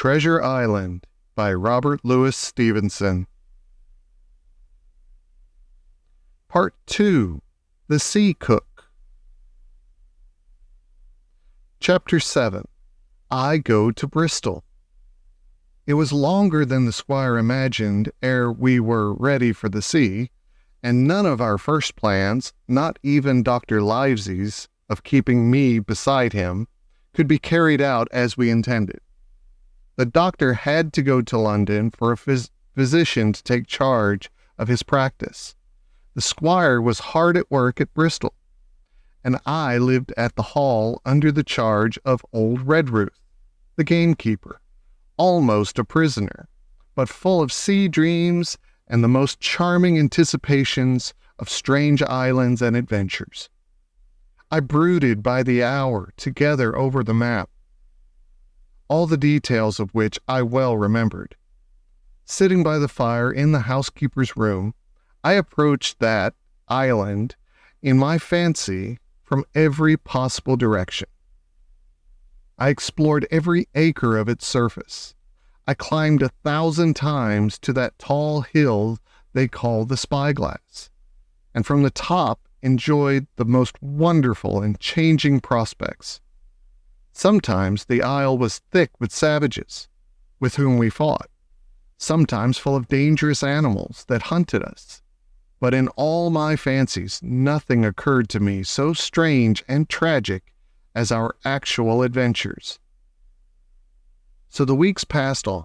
Treasure Island by Robert Louis Stevenson. Part 2. The Sea Cook. Chapter 7. I Go To Bristol. It was longer than the squire imagined ere we were ready for the sea, and none of our first plans, not even Dr. Livesey's, of keeping me beside him, could be carried out as we intended. The doctor had to go to London for a physician to take charge of his practice. The squire was hard at work at Bristol, and I lived at the Hall under the charge of old Redruth, the gamekeeper, almost a prisoner, but full of sea dreams and the most charming anticipations of strange islands and adventures. I brooded by the hour together over the map, all the details of which I well remembered. Sitting by the fire in the housekeeper's room, I approached that island in my fancy from every possible direction. I explored every acre of its surface. I climbed 1,000 times to that tall hill they call the Spyglass, and from the top enjoyed the most wonderful and changing prospects. Sometimes the isle was thick with savages, with whom we fought, sometimes full of dangerous animals that hunted us. But in all my fancies, nothing occurred to me so strange and tragic as our actual adventures. So the weeks passed on,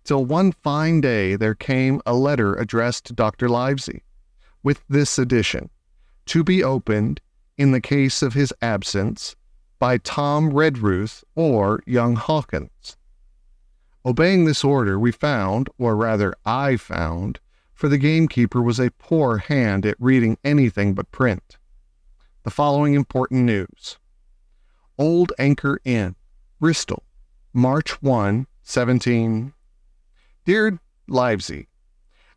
till one fine day there came a letter addressed to Dr. Livesey, with this addition: to be opened, in the case of his absence, by Tom Redruth or young Hawkins. Obeying this order, we found, or rather I found, for the gamekeeper was a poor hand at reading anything but print, the following important news: Old Anchor Inn, Bristol, March 1, 17. Dear Livesey,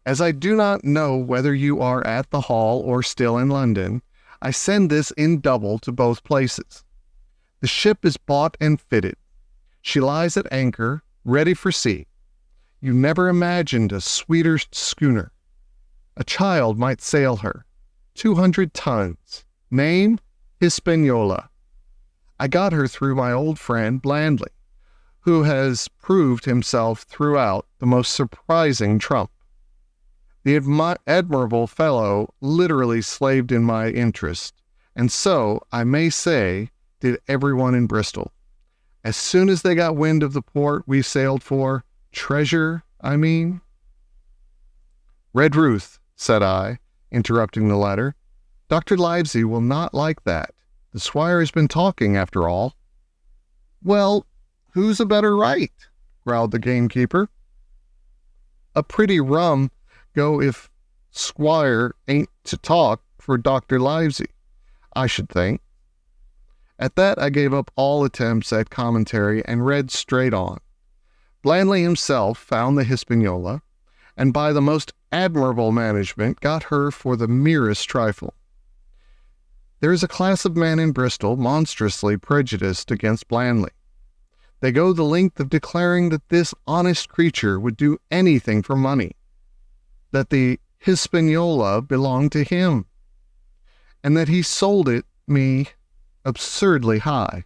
as I do not know whether you are at the Hall or still in London, I send this in double to both places. The ship is bought and fitted. She lies at anchor, ready for sea. You never imagined a sweeter schooner. A child might sail her. 200 tons. Name, Hispaniola. I got her through my old friend Blandley, who has proved himself throughout the most surprising trump. The admirable fellow literally slaved in my interest, and so, I may say, did everyone in Bristol. As soon as they got wind of the port we sailed for, Redruth, said I, interrupting the letter. Dr. Livesey will not like that. The squire has been talking, after all. Well, who's a better right? Growled the gamekeeper. A pretty rum go if squire ain't to talk for Dr. Livesey, I should think. At that I gave up all attempts at commentary and read straight on. Blandley himself found the Hispaniola, and by the most admirable management got her for the merest trifle. There is a class of men in Bristol monstrously prejudiced against Blandley. They go the length of declaring that this honest creature would do anything for money, that the Hispaniola belonged to him, and that he sold it me absurdly high,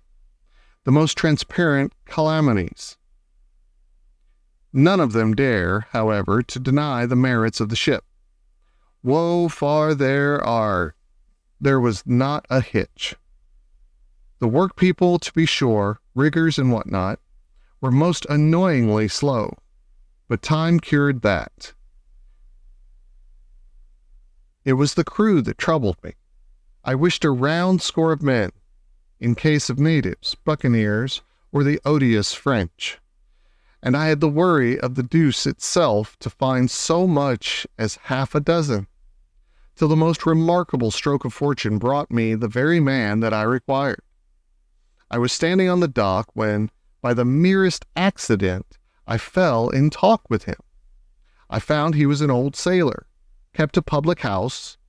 the most transparent calumnies. None of them dare, however, to deny the merits of the ship. Woe far there was not a hitch. The work people, to be sure, riggers and what not, were most annoyingly slow, but time cured that. It was the crew that troubled me. I wished a round score of men, in case of natives, buccaneers, or the odious French, and I had the worry of the deuce itself to find so much as half a dozen, till the most remarkable stroke of fortune brought me the very man that I required. I was standing on the dock when, by the merest accident, I fell in talk with him. I found he was an old sailor, kept a public house,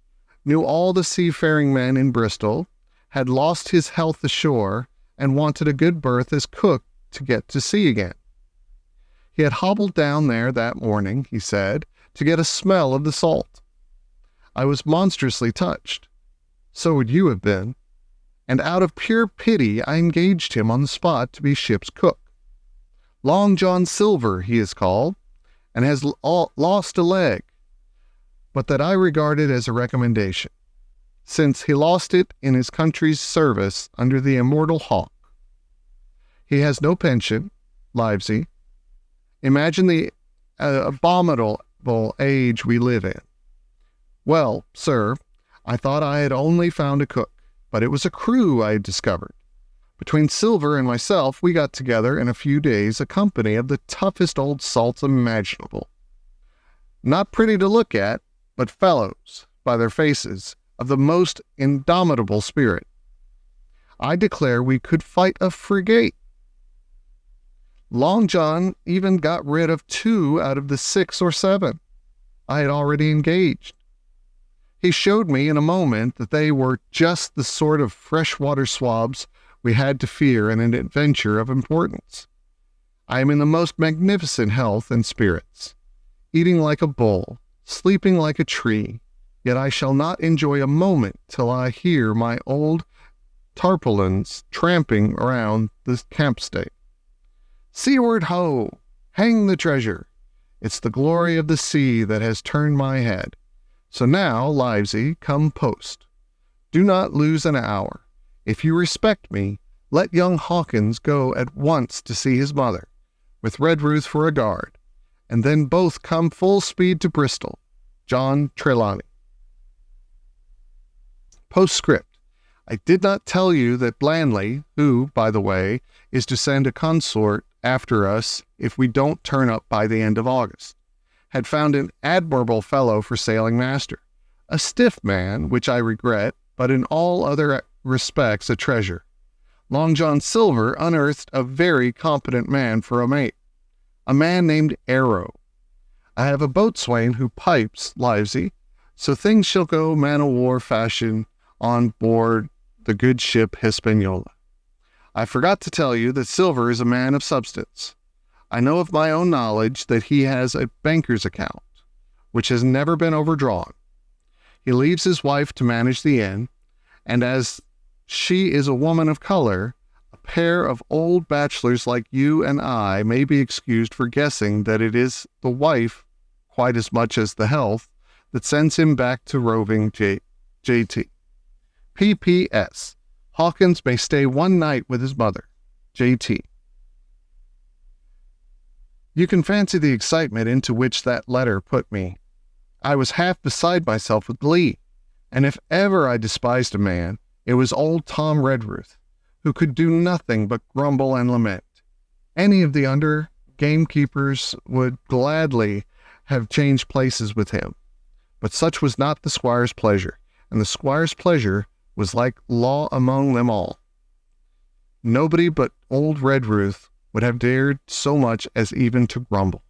knew all the seafaring men in Bristol, had lost his health ashore, and wanted a good berth as cook to get to sea again. He had hobbled down there that morning, he said, to get a smell of the salt. I was monstrously touched. So would you have been. And out of pure pity I engaged him on the spot to be ship's cook. Long John Silver he is called, and has lost a leg, but that I regarded as a recommendation, since he lost it in his country's service under the immortal Hawk. He has no pension, Livesey. Imagine the abominable age we live in. Well, sir, I thought I had only found a cook, but it was a crew I had discovered. Between Silver and myself, we got together in a few days a company of the toughest old salts imaginable. Not pretty to look at, but fellows, by their faces, of the most indomitable spirit. I declare we could fight a frigate. Long John even got rid of 2 out of the 6 or 7 I had already engaged. He showed me in a moment that they were just the sort of freshwater swabs we had to fear in an adventure of importance. I am in the most magnificent health and spirits, eating like a bull, sleeping like a tree, yet I shall not enjoy a moment till I hear my old tarpaulins tramping around the campstay. Seaward ho! Hang the treasure! It's the glory of the sea that has turned my head. So now, Livesey, come post. Do not lose an hour. If you respect me, let young Hawkins go at once to see his mother, with Redruth for a guard, and then both come full speed to Bristol. John Trelawney. Postscript. I did not tell you that Blandley, who, by the way, is to send a consort after us if we don't turn up by the end of August, had found an admirable fellow for sailing master, a stiff man, which I regret, but in all other respects a treasure. Long John Silver unearthed a very competent man for a mate, a man named Arrow. I have a boatswain who pipes, Livesey, so things shall go man-o'-war fashion on board the good ship Hispaniola. I forgot to tell you that Silver is a man of substance. I know of my own knowledge that he has a banker's account, which has never been overdrawn. He leaves his wife to manage the inn, and as she is a woman of color, a pair of old bachelors like you and I may be excused for guessing that it is the wife, quite as much as the health, that sends him back to roving J.T. P.P.S. Hawkins may stay one night with his mother, J.T. You can fancy the excitement into which that letter put me. I was half beside myself with glee, and if ever I despised a man, it was old Tom Redruth, who could do nothing but grumble and lament. Any of the under gamekeepers would gladly have changed places with him, but such was not the squire's pleasure, and the squire's pleasure was like law among them all. Nobody but old Redruth would have dared so much as even to grumble.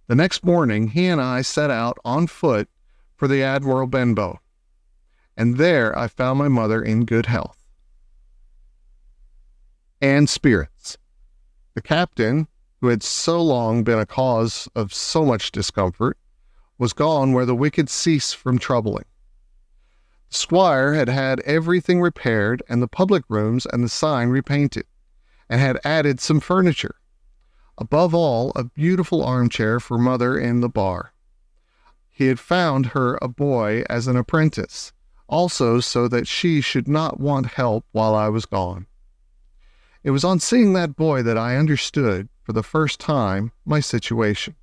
The next morning he and I set out on foot for the Admiral Benbow, and there I found my mother in good health and spirits. The captain, who had so long been a cause of so much discomfort, was gone where the wicked cease from troubling. The squire had had everything repaired and the public rooms and the sign repainted, and had added some furniture. Above all, a beautiful armchair for mother in the bar. He had found her a boy as an apprentice, also so that she should not want help while I was gone. It was on seeing that boy that I understood, for the first time, my situation.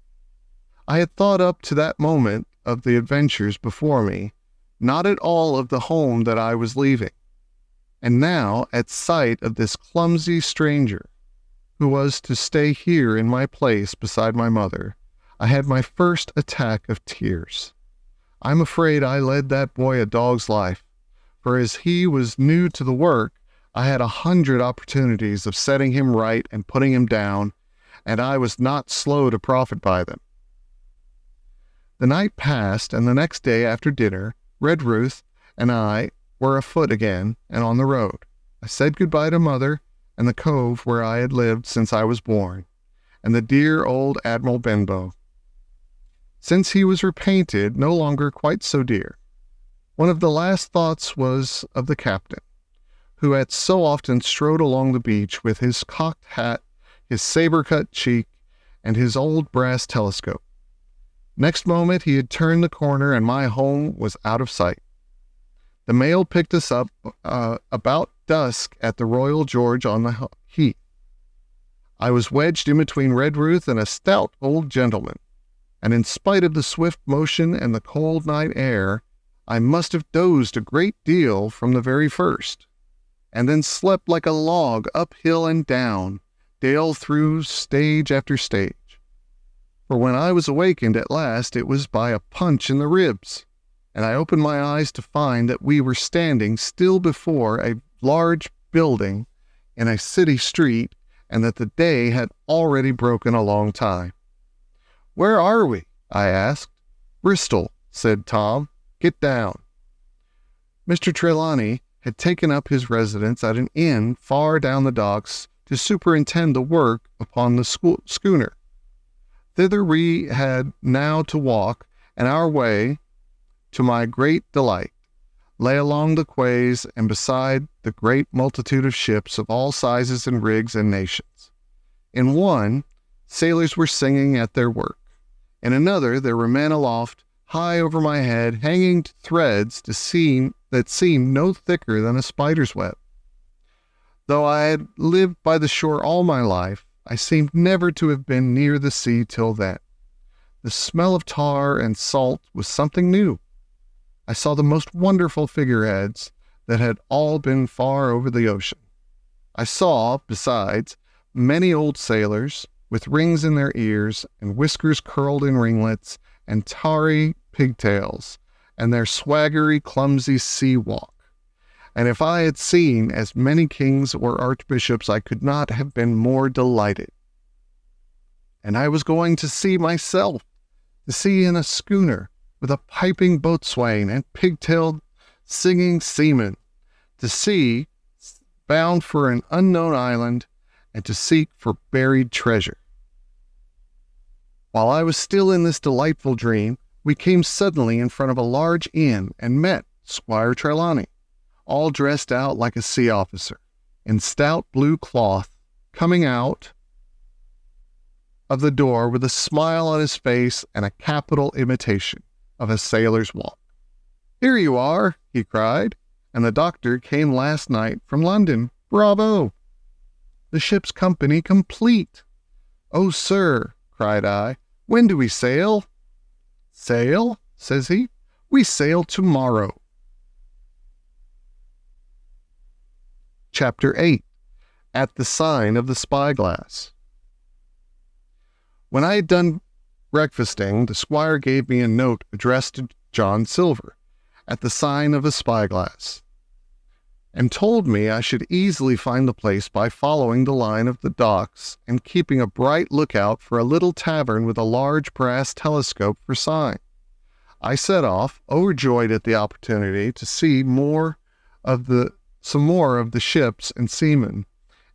I had thought up to that moment of the adventures before me, not at all of the home that I was leaving. And now, at sight of this clumsy stranger, who was to stay here in my place beside my mother, I had my first attack of tears. I'm afraid I led that boy a dog's life, for as he was new to the work, I had 100 opportunities of setting him right and putting him down, and I was not slow to profit by them. The night passed, and the next day after dinner, Redruth and I were afoot again and on the road. I said goodbye to mother and the cove where I had lived since I was born, and the dear old Admiral Benbow. Since he was repainted, no longer quite so dear. One of the last thoughts was of the captain, who had so often strode along the beach with his cocked hat, his saber-cut cheek, and his old brass telescope. Next moment he had turned the corner and my home was out of sight. The mail picked us up about dusk at the Royal George on the Heath. I was wedged in between Redruth and a stout old gentleman, and in spite of the swift motion and the cold night air, I must have dozed a great deal from the very first, and then slept like a log up hill and down, dale through stage after stage. For when I was awakened at last, it was by a punch in the ribs, and I opened my eyes to find that we were standing still before a large building in a city street, and that the day had already broken a long time. "Where are we?" I asked. "Bristol," said Tom. "Get down." Mr. Trelawney had taken up his residence at an inn far down the docks to superintend the work upon the schooner. Thither we had now to walk, and our way, to my great delight, lay along the quays and beside the great multitude of ships of all sizes and rigs and nations. In one, sailors were singing at their work. In another, there were men aloft, high over my head, hanging to threads that seemed no thicker than a spider's web. Though I had lived by the shore all my life, I seemed never to have been near the sea till then. The smell of tar and salt was something new. I saw the most wonderful figureheads that had all been far over the ocean. I saw, besides, many old sailors, with rings in their ears, and whiskers curled in ringlets, and tarry pigtails, and their swaggery, clumsy sea walk. And if I had seen as many kings or archbishops, I could not have been more delighted. And I was going to sea myself, to sea in a schooner, with a piping boatswain and pigtailed singing seamen, to sea, bound for an unknown island, and to seek for buried treasure. While I was still in this delightful dream, we came suddenly in front of a large inn and met Squire Trelawney, all dressed out like a sea officer, in stout blue cloth, coming out of the door with a smile on his face and a capital imitation of a sailor's walk. "Here you are," he cried, "and the doctor came last night from London. Bravo! The ship's company complete." "Oh, sir," cried I, "when do we sail?" "Sail?" says he. "We sail tomorrow." Chapter 8. At the Sign of the Spyglass. When I had done breakfasting, the squire gave me a note addressed to John Silver, at the Sign of the Spyglass, and told me I should easily find the place by following the line of the docks and keeping a bright lookout for a little tavern with a large brass telescope for sign. I set off, overjoyed at the opportunity to see some more of the ships and seamen,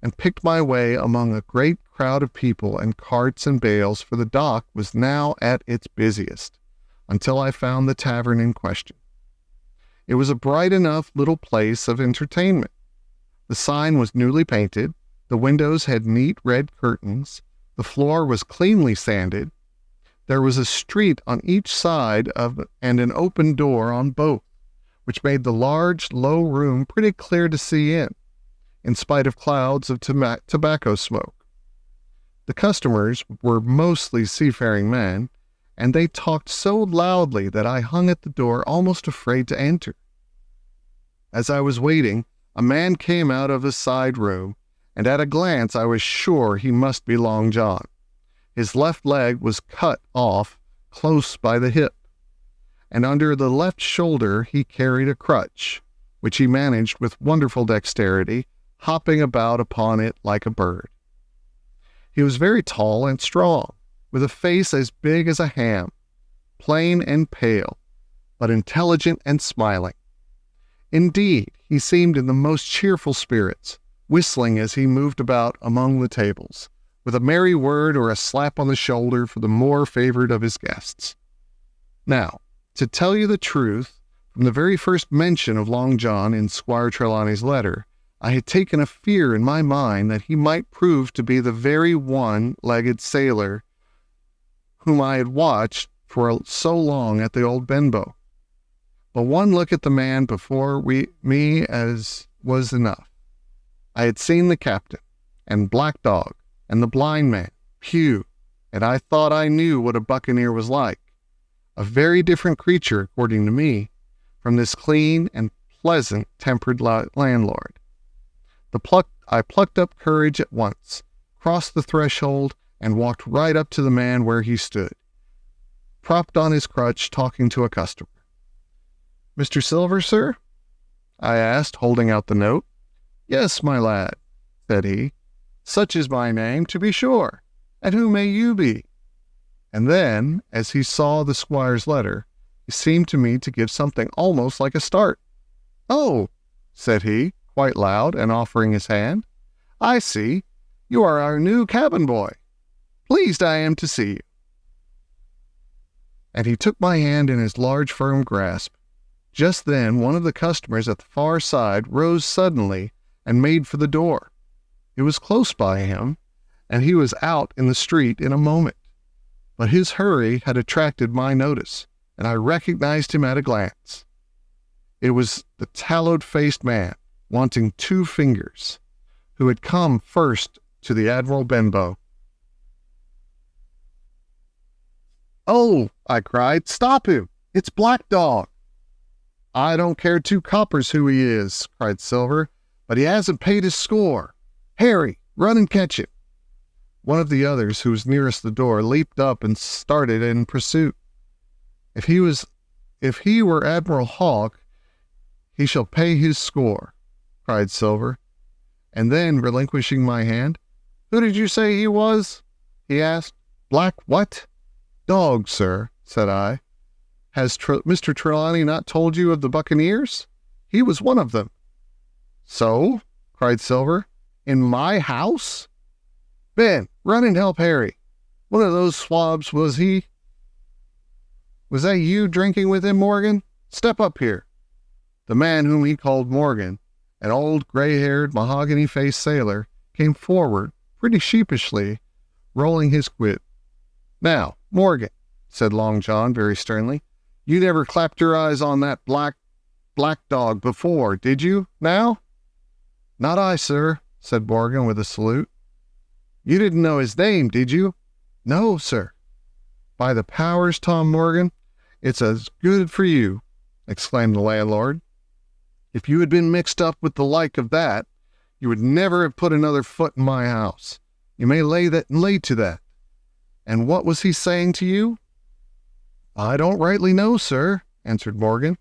and picked my way among a great crowd of people and carts and bales, for the dock was now at its busiest, until I found the tavern in question. It was a bright enough little place of entertainment. The sign was newly painted, the windows had neat red curtains, the floor was cleanly sanded, there was a street on each side and an open door on both, which made the large, low room pretty clear to see in spite of clouds of tobacco smoke. The customers were mostly seafaring men, and they talked so loudly that I hung at the door almost afraid to enter. As I was waiting, a man came out of a side room, and at a glance I was sure he must be Long John. His left leg was cut off close by the hip, and under the left shoulder he carried a crutch, which he managed with wonderful dexterity, hopping about upon it like a bird. He was very tall and strong, with a face as big as a ham, plain and pale, but intelligent and smiling. Indeed, he seemed in the most cheerful spirits, whistling as he moved about among the tables, with a merry word or a slap on the shoulder for the more favored of his guests. Now, to tell you the truth, from the very first mention of Long John in Squire Trelawney's letter, I had taken a fear in my mind that he might prove to be the very one-legged sailor whom I had watched for so long at the old Benbow. But one look at the man before me as was enough. I had seen the captain, and Black Dog, and the blind man, Pew, and I thought I knew what a buccaneer was like. A very different creature, according to me, from this clean and pleasant-tempered landlord. I plucked up courage at once, crossed the threshold, and walked right up to the man where he stood, propped on his crutch, talking to a customer. "Mr. Silver, sir?" I asked, holding out the note. "Yes, my lad," said he. "Such is my name, to be sure. And who may you be?" And then, as he saw the squire's letter, he seemed to me to give something almost like a start. "Oh," said he, quite loud, and offering his hand. "I see. You are our new cabin boy. Pleased I am to see you." And he took my hand in his large, firm grasp. Just then, one of the customers at the far side rose suddenly and made for the door. It was close by him, and he was out in the street in a moment. But his hurry had attracted my notice, and I recognized him at a glance. It was the tallow-faced man, wanting 2 fingers, who had come first to the Admiral Benbow. "Oh," I cried, "stop him! It's Black Dog!" "I don't care 2 coppers who he is," cried Silver, "but he hasn't paid his score. Harry, run and catch him." One of the others, who was nearest the door, leaped up and started in pursuit. If he were Admiral Hawke, he shall pay his score," cried Silver. And then, relinquishing my hand, "Who did you say he was?" he asked. "Black what?" "Dog, sir," said I. "Has Mr. Trelawney not told you of the buccaneers? He was one of them." "So?" cried Silver. "In my house? Ben, run and help Harry. One of those swabs, was he? Was that you drinking with him, Morgan? Step up here." The man whom he called Morgan, an old gray-haired, mahogany-faced sailor, came forward, pretty sheepishly, rolling his quid. "Now, Morgan," said Long John very sternly, "you never clapped your eyes on that black dog before, did you, now?" "Not I, sir," said Morgan with a salute. "You didn't know his name, did you?" "No, sir." "By the powers, Tom Morgan, it's as good for you," exclaimed the landlord. "If you had been mixed up with the like of that, you would never have put another foot in my house. You may lay to that. And what was he saying to you?" "I don't rightly know, sir," answered Morgan.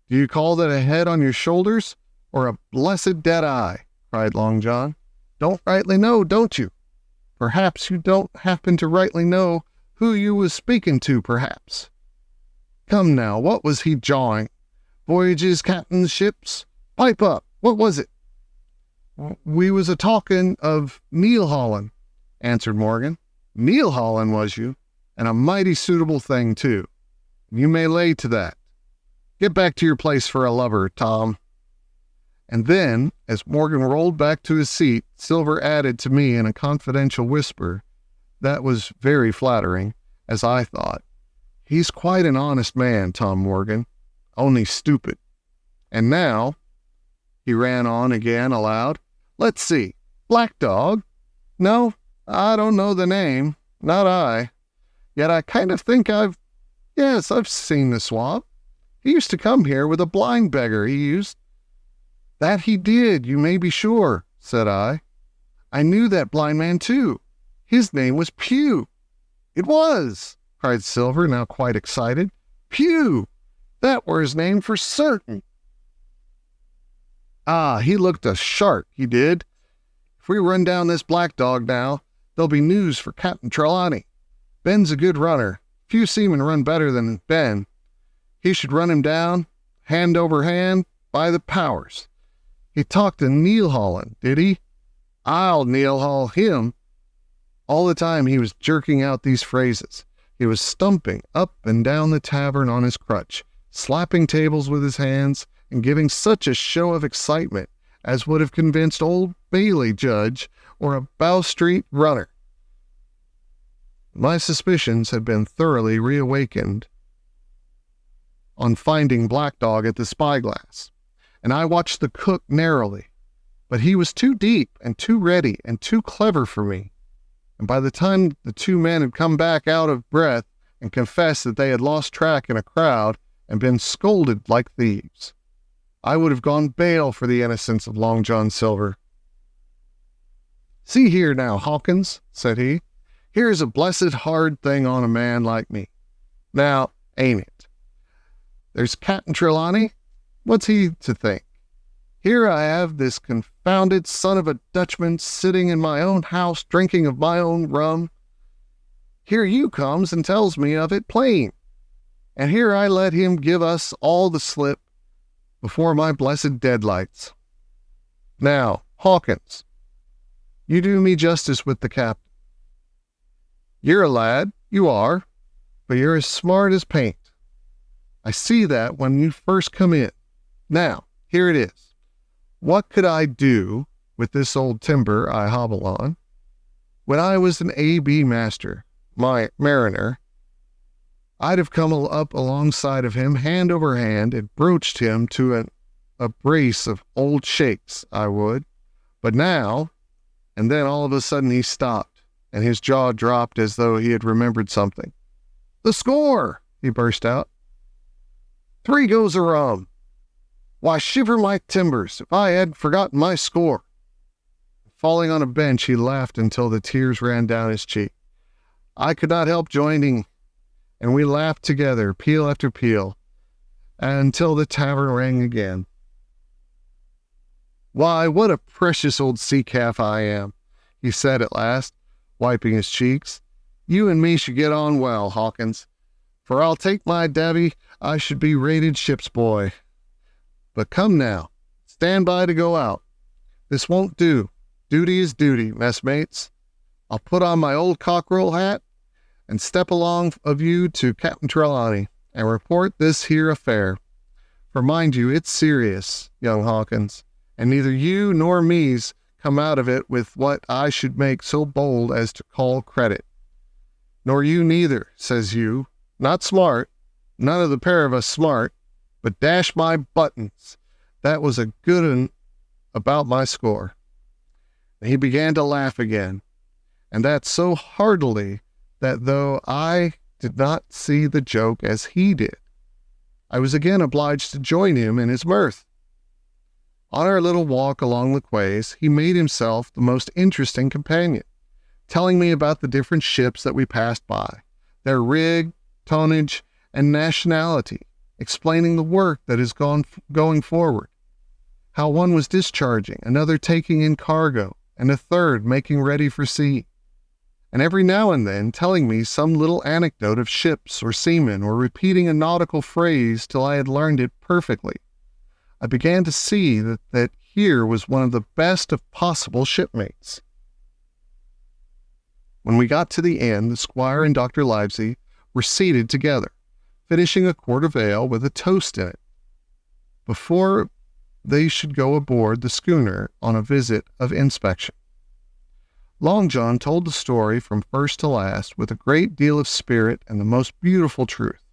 "Do you call that a head on your shoulders, or a blessed dead eye?" cried Long John. "Don't rightly know, don't you? Perhaps you don't happen to rightly know who you was speaking to, perhaps. Come now, what was he jawing? Voyages, captains, ships? Pipe up, what was it?" "We was a-talking of Neil Holland," answered Morgan. "Neil Holland, was you? And a mighty suitable thing, too. You may lay to that. Get back to your place for a lover, Tom." And then, as Morgan rolled back to his seat, Silver added to me in a confidential whisper that was very flattering, as I thought, "He's quite an honest man, Tom Morgan, only stupid. And now," he ran on again aloud, "let's see, Black Dog? No, I don't know the name, not I. Yet I kind of think I've seen the swab. He used to come here with a blind beggar, he used." "That he did, you may be sure," said I. "I knew that blind man, too. His name was Pew." "It was," cried Silver, now quite excited. "Pew! That were his name for certain." "Ah, he looked a shark, he did. If we run down this Black Dog now, there'll be news for Captain Trelawney. Ben's a good runner. Few seamen run better than Ben. He should run him down, hand over hand, by the powers. He talked to Neil Holland, did he? I'll Neil Hall him. All the time he was jerking out these phrases. He was stumping up and down the tavern on his crutch, slapping tables with his hands, and giving such a show of excitement as would have convinced Old Bailey judge or a Bow Street runner. My suspicions had been thoroughly reawakened on finding Black Dog at the spyglass, and I watched the cook narrowly, but he was too deep and too ready and too clever for me, and by the time the two men had come back out of breath and confessed that they had lost track in a crowd and been scolded like thieves, I would have gone bail for the innocence of Long John Silver. "See here now, Hawkins," said he, "here's a blessed hard thing on a man like me. Now, ain't it? There's Captain Trelawney. What's he to think? Here I have this confounded son of a Dutchman sitting in my own house drinking of my own rum. Here you comes and tells me of it plain. And here I let him give us all the slip before my blessed deadlights. Now, Hawkins, you do me justice with the captain. You're a lad, you are, but you're as smart as paint. I see that when you first come in. Now, here it is. What could I do with this old timber I hobble on? When I was an A.B. master, my mariner, I'd have come up alongside of him hand over hand and broached him to a brace of old shakes, I would. But now, and then all of a sudden he stopped, and his jaw dropped as though he had remembered something. "The score!" he burst out. "3 goes of rum. Why, shiver my timbers, if I hadn't forgotten my score." Falling on a bench, he laughed until the tears ran down his cheek. I could not help joining, and we laughed together, peal after peal, until the tavern rang again. "Why, what a precious old sea calf I am," he said at last, wiping his cheeks. "You and me should get on well, Hawkins, for I'll take my davy I should be rated ship's boy. But come now, stand by to go out. This won't do. Duty is duty, messmates. I'll put on my old cockerel hat and step along of you to Captain Trelawney and report this here affair. For mind you, it's serious, young Hawkins, and neither you nor me's come out of it with what I should make so bold as to call credit. Nor you neither, says you. Not smart, none of the pair of us smart, but dash my buttons, that was a good un about my score." And he began to laugh again, and that so heartily that though I did not see the joke as he did, I was again obliged to join him in his mirth. On our little walk along the quays, he made himself the most interesting companion, telling me about the different ships that we passed by, their rig, tonnage, and nationality, explaining the work that is going forward, how one was discharging, another taking in cargo, and a third making ready for sea, and every now and then telling me some little anecdote of ships or seamen, or repeating a nautical phrase till I had learned it perfectly. I began to see that here was one of the best of possible shipmates. When we got to the inn, the squire and Dr. Livesey were seated together, finishing a quart of ale with a toast in it, before they should go aboard the schooner on a visit of inspection. Long John told the story from first to last with a great deal of spirit and the most beautiful truth.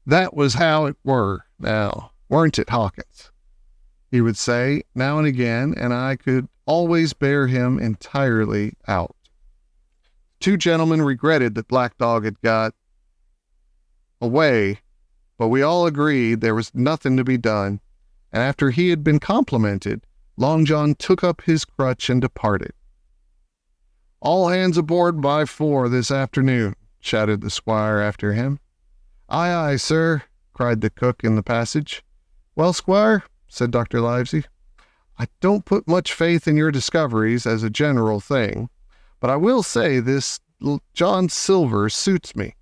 "That was how it were, now, weren't it, Hawkins?" he would say now and again, and I could always bear him entirely out. Two gentlemen regretted that Black Dog had got away, but we all agreed there was nothing to be done, and after he had been complimented, Long John took up his crutch and departed. "All hands aboard by 4 this afternoon," shouted the squire after him. "Aye, aye, sir," cried the cook in the passage. "Well, squire," said Dr. Livesey, "I don't put much faith in your discoveries as a general thing, but I will say this John Silver suits me.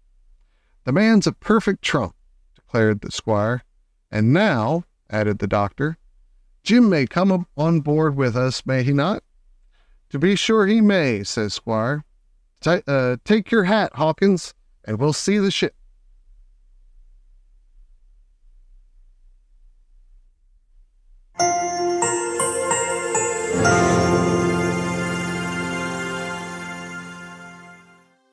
The man's a perfect trump," declared the squire. "And now," added the doctor, "Jim may come on board with us, may he not?" "To be sure he may," says squire. Take your hat, Hawkins, and we'll see the ship.